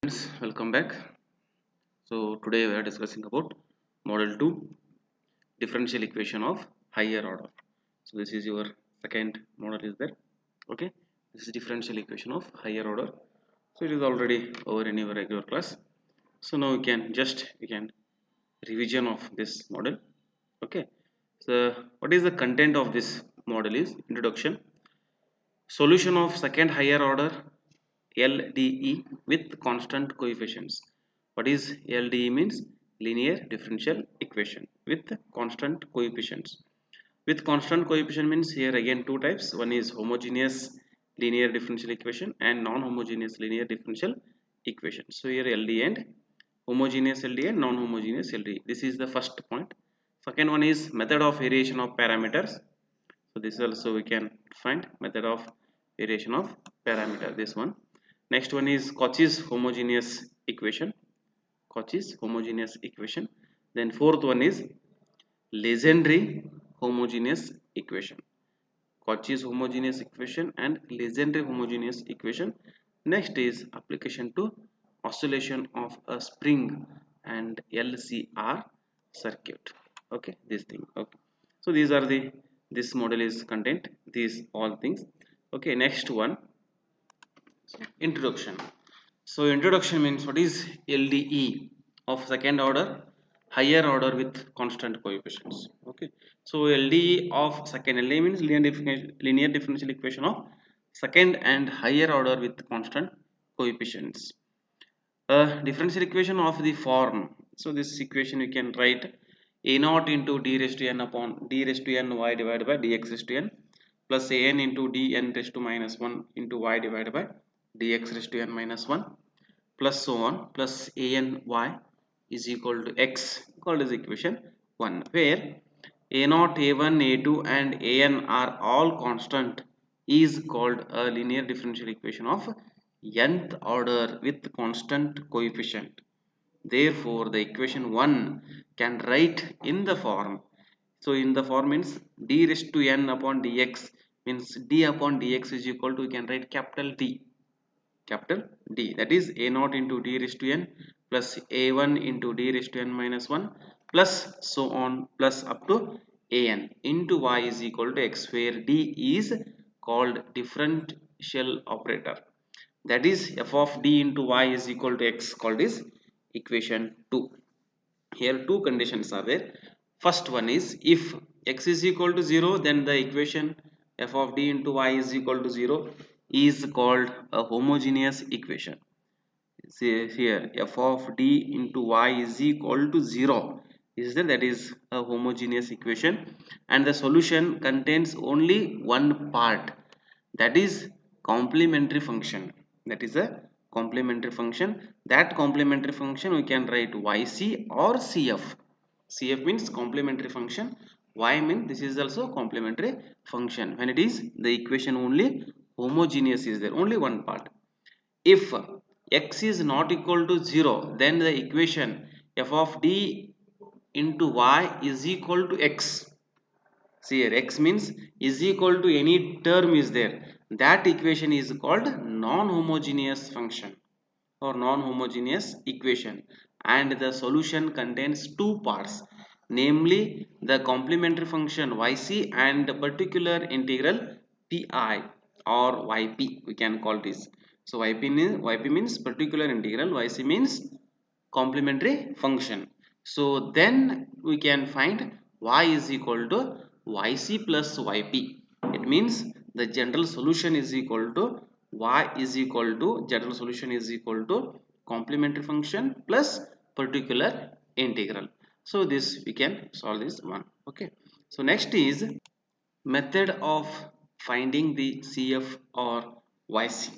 Friends, welcome back. So today we are discussing about model 2 differential equation of higher order. So this is your second model is there. Okay, this is differential equation of higher order. So it is already over in your regular class. So now we can revision of this model. Okay, so what is the content of this model is introduction, solution of second higher order LDE with constant coefficients. What is LDE means? Linear differential equation with constant coefficients. With constant coefficient means here again two types. One is homogeneous linear differential equation and non-homogeneous linear differential equation. So here LDE and homogeneous LDE and non-homogeneous LDE. This is the first point. Second one is method of variation of parameters. So this also we can find method of variation of parameter, this one. Next one is Cauchy's homogeneous equation. Cauchy's homogeneous equation. Then fourth one is Legendre homogeneous equation. Cauchy's homogeneous equation and Legendre homogeneous equation. Next is application to oscillation of a spring and LCR circuit. Okay, this thing. Okay, so these are the this model is content these all things. Okay, next one, introduction. So introduction means what is LDE of second order higher order with constant coefficients. Okay, so LDE of second, LDE means linear differential equation of second and higher order with constant coefficients. A differential equation of the form. So this equation you can write a naught into d raised to n upon d raised to n y divided by dx raised to n plus a n into d n raised to minus 1 into y divided by dx raised to n minus 1 plus so on plus a n y is equal to x, called as equation 1, where a naught, a1, a2 and an are all constant is called a linear differential equation of nth order with constant coefficient. Therefore the equation 1 can write in the form. So in the form means d raised to n upon dx means d upon dx is equal to, we can write capital D, capital D, that is a naught into d raised to n plus a1 into d raised to n minus 1 plus so on plus up to an into y is equal to x, where d is called differential operator, that is f of d into y is equal to x, called is equation 2. Here two conditions are there. First one is if x is equal to 0, then the equation f of d into y is equal to 0 is called a homogeneous equation. See here f of d into y is equal to 0 is there, that is a homogeneous equation, and the solution contains only one part, that is complementary function, that is a complementary function. That complementary function we can write yc or cf. Cf means complementary function, y means this is also complementary function when it is the equation only homogeneous is there, only one part. If x is not equal to 0, then the equation f of d into y is equal to x. See here x means is equal to any term is there, that equation is called non-homogeneous function or non-homogeneous equation, and the solution contains two parts, namely the complementary function yc and the particular integral pi or yp, we can call this. So yp means particular integral, yc means complementary function. So then we can find y is equal to yc plus yp. It means the general solution is equal to y is equal to general solution is equal to complementary function plus particular integral. So this we can solve this one. Okay, so next is method of finding the cf or yc.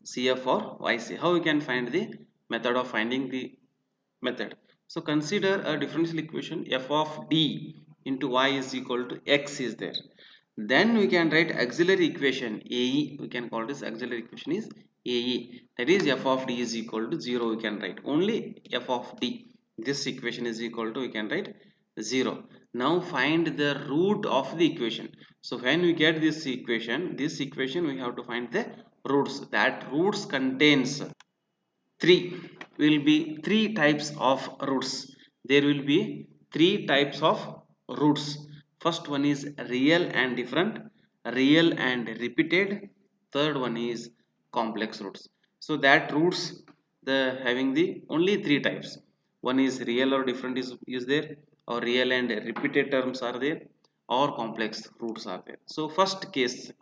Cf or yc, how we can find the method of finding the method. So consider a differential equation f of d into y is equal to x is there. Then we can write auxiliary equation AE, we can call this auxiliary equation is AE, that is f of d is equal to 0, we can write only f of d. This equation is equal to, we can write 0. Now find the root of the equation. So when we get this equation we have to find the roots. That roots contains three will be three types of roots. There will be three types of roots. First one is real and different, real and repeated. Third one is complex roots. So that roots, the having the only three types. One is real or different is there, or real and repeated terms are there, or complex roots are there. So first case,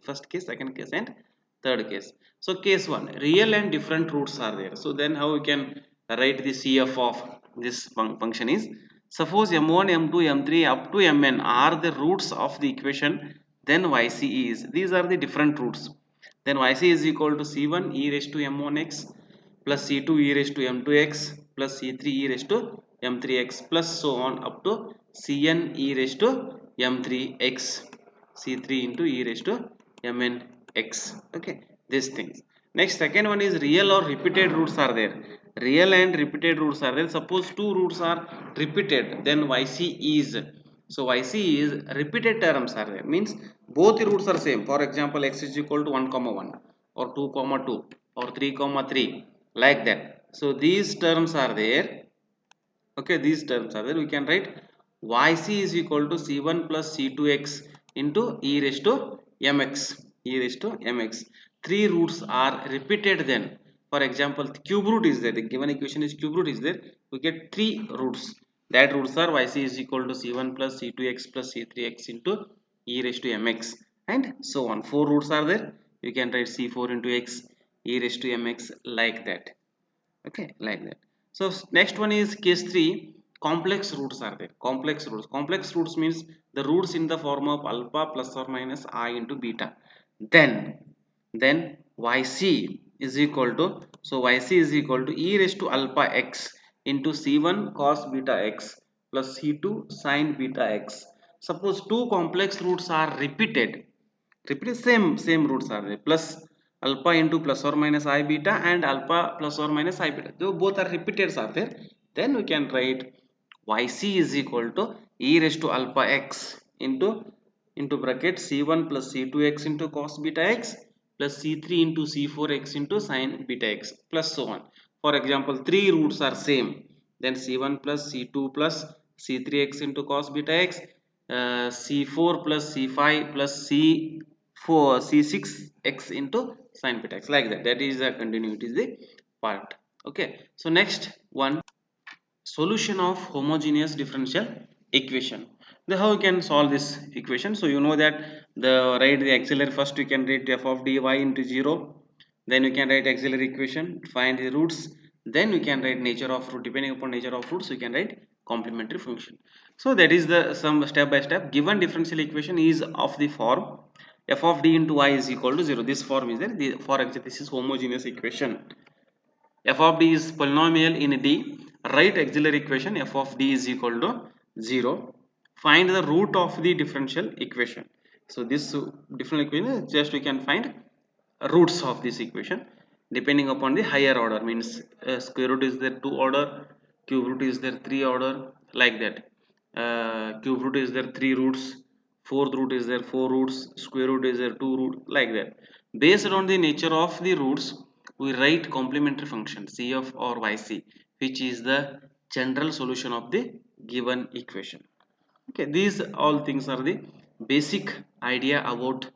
second case, and third case. So case 1, real and different roots are there. So then how we can write the CF of this function is, suppose m1 m2 m3 up to mn are the roots of the equation, then yc is, these are the different roots, then yc is equal to c1 e raised to m1x plus c2 e raised to m2x plus c3 e raised to m3x plus so on up to cn e raised to m3x, c3 into e raised to mnx. Okay, these things. Next, second one is real or repeated roots are there. Real and repeated roots are there. Suppose two roots are repeated, then yc is, so yc is repeated terms are there, means both the roots are same. For example, x is equal to 1 comma 1 or 2 comma 2 or 3 comma 3, like that. So these terms are there. Okay, these terms are there. We can write yc is equal to c1 plus c2x into e raised to mx, e raised to mx. Three roots are repeated, then for example cube root is there, the given equation is cube root is there, we get three roots. That roots are yc is equal to c1 plus c2x plus c3x into e raised to mx, and so on. Four roots are there, you can write c4 into x e raised to mx, like that. Okay, like that. So next one is case 3, complex roots are there. Complex roots means the roots in the form of alpha plus or minus I into beta. Then yc is equal to, so yc is equal to e raised to alpha x into c1 cos beta x plus c2 sin beta x. Suppose two complex roots are repeated, same roots are there, plus alpha into plus or minus I beta and alpha plus or minus I beta, though both are repeateds are there, then we can write yc is equal to e raised to alpha x into bracket c1 plus c2x into cos beta x plus c3 into c4x into sin beta x plus so on. For example, three roots are same, then c1 plus c2 plus c3x into cos beta x, c4 plus c5 plus c4 c6x into sin beta x, like that. That is the continuity is the part. Okay, so next one, solution of homogeneous differential equation. Then how we can solve this equation? So you know that the write the auxiliary, first we can write f of dy into 0, then we can write auxiliary equation, find the roots, then we can write nature of root. Depending upon nature of roots, we can write complementary function. So that is the some step by step. Given differential equation is of the form f of d into y is equal to 0, this form is there. For example, this is homogeneous equation. F of d is polynomial in D, write auxiliary equation f of d is equal to 0, find the root of the differential equation. So this differential equation, just we can find roots of this equation depending upon the higher order, means square root is there 2 order, cube root is there 3 order, like that. Cube root is there 3 roots, fourth root is there 4 roots, square root is there 2 root, like that. Based on the nature of the roots, we write complementary function cf or yc, which is the general solution of the given equation. Okay, these all things are the basic idea about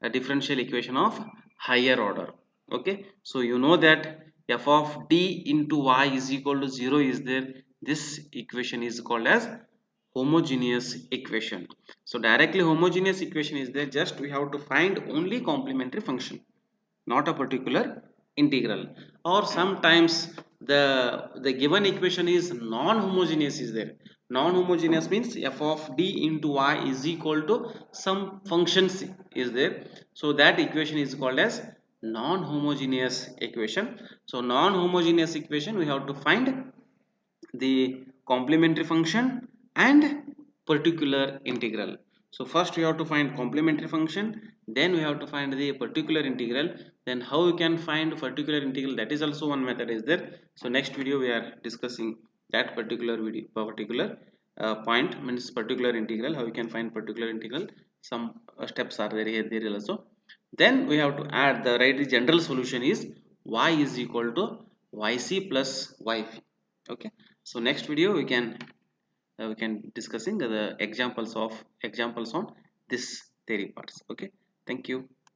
a differential equation of higher order. Okay, so you know that f of d into y is equal to 0 is there. This equation is called as homogeneous equation. So directly homogeneous equation is there, just we have to find only complementary function, not a particular integral. Or sometimes the given equation is non-homogeneous is there. Non-homogeneous means f of d into y is equal to some functions is there, so that equation is called as non-homogeneous equation. So non-homogeneous equation, we have to find the complementary function and particular integral. So first we have to find complementary function, then we have to find the particular integral. Then how we can find particular integral, that is also one method is there. So next video we are discussing that particular point, means particular integral, how we can find particular integral. Some steps are there also. Then we have to add the right, the general solution is y is equal to yc plus yv. Okay, so next video we can discussing the examples on this theory parts. Okay, thank you.